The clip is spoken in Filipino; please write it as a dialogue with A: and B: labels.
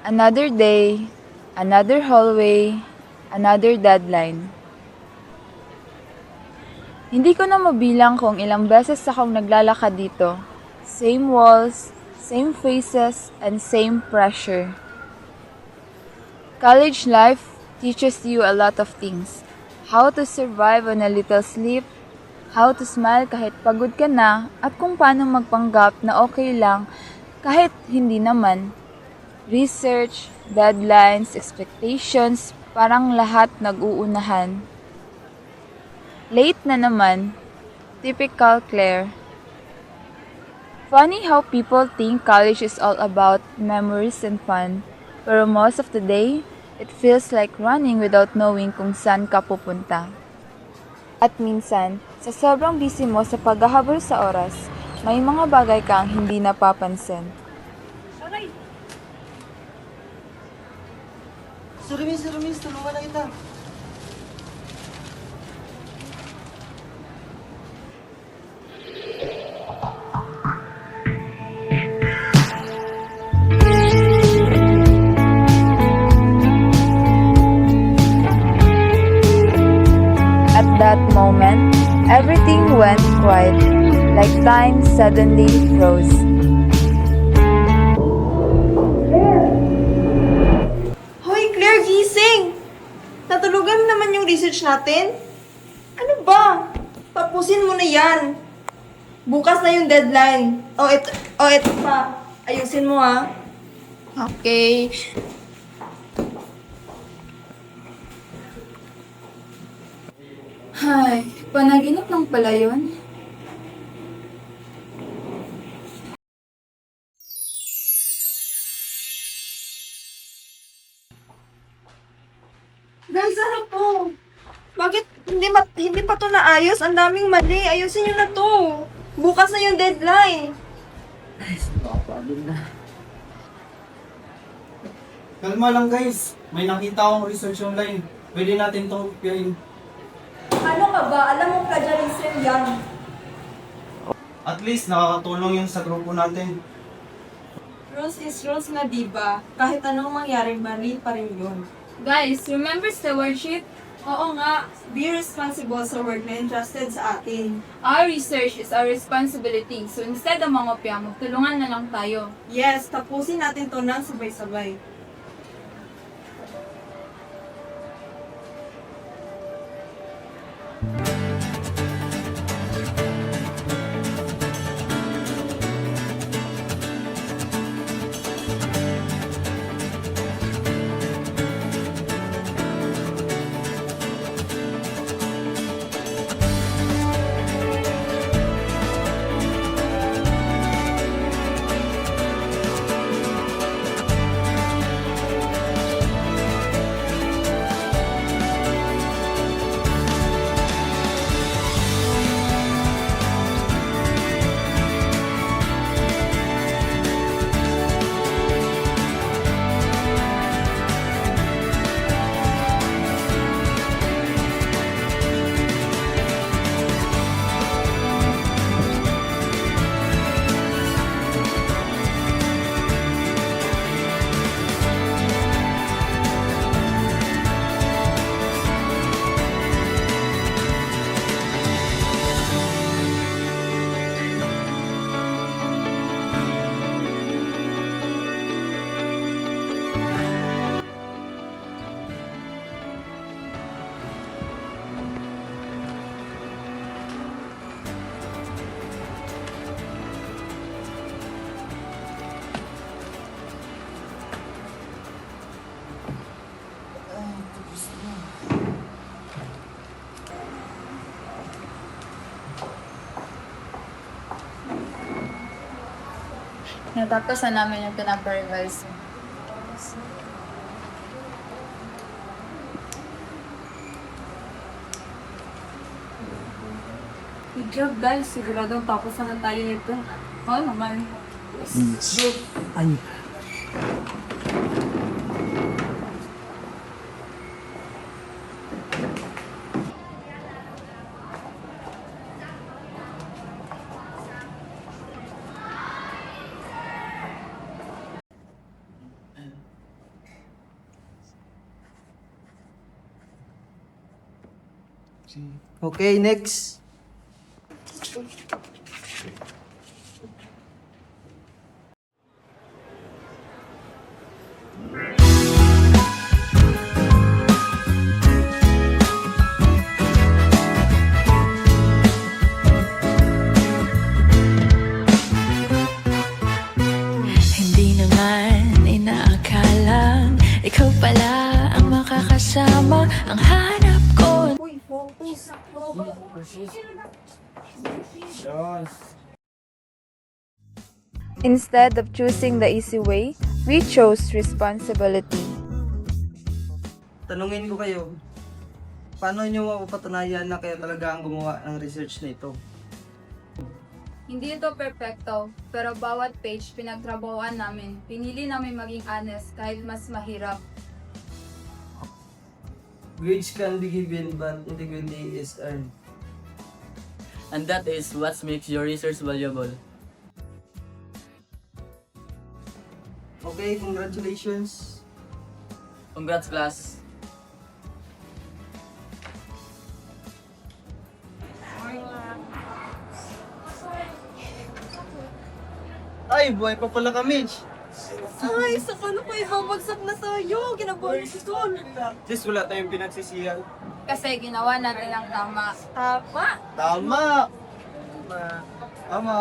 A: Another day, another hallway, another deadline. Hindi ko na mabilang kung ilang beses akong naglalakad dito. Same walls, same faces, and same pressure. College life teaches you a lot of things. How to survive on a little sleep, how to smile kahit pagod ka na, at kung paano magpanggap na okay lang kahit hindi naman. Research, deadlines, expectations, parang lahat nag-uunahan. Late na naman, typical Claire. Funny how people think college is all about memories and fun, pero most of the day, it feels like running without knowing kung saan ka pupunta. At minsan, sa sobrang busy mo sa paghahabol sa oras, may mga bagay kang hindi napapansin.
B: Sorry miss, tulungan na kita.
A: At that moment, everything went quiet, like time suddenly froze.
C: Hoy, Claire, gising! Natulugan mo naman yung research natin? Ano ba? Tapusin mo na yan. Bukas na yung deadline. Ito pa. Ayusin mo, ha? Okay.
A: Hay, panaginip lang pala yun.
C: Guys, ano to? Bakit hindi pa to naayos? Ang daming mali. Ayusin nyo na to. Bukas na yung deadline.
B: Kalma lang guys, may nakita akong research online. Pwede natin itong kopyahin.
C: Ano ka ba? Alam mo plagiarism yan.
B: At least nakakatulong yun sa grupo natin.
C: Rules is rules na, diba? Kahit anong mangyari, mali pa rin yun.
A: Guys, remember stewardship?
C: Oo nga, be responsible sa work na entrusted sa atin.
A: Our research is our responsibility. So instead ng mga opya, magtulungan na lang tayo.
C: Yes, tapusin natin to ng sabay-sabay.
A: Natapos na namin yung pinapa-revise.
C: Good job, guys. Siguradong tapos na tayo nito.
A: Oo naman.
B: Ay,
D: Okay, next.
E: Hindi naman inaakalang ikaw pala ang makakasama. Ang hanap ko.
C: Uy, focus.
A: Instead of choosing the easy way, we chose responsibility.
D: Tanungin ko kayo, paano nyo mapapatunayan na kayo talaga ang gumawa ng research na ito?
A: Hindi ito perfecto, pero bawat page pinagtrabahoan namin. Pinili namin maging honest kahit mas mahirap.
D: Grades can be given, but integrity is earned.
F: And that is what makes your research valuable.
D: Okay, congratulations.
F: Congrats, class.
D: Ay, buhay pa pala kami.
C: Ay, sakalo pa ibabagsak na tayo. Kinabahan si Sol.
D: Just wala tayong pinagsisihan.
A: Kasi ginawa natin ang tama.
C: Tama.
D: Tama! Tama.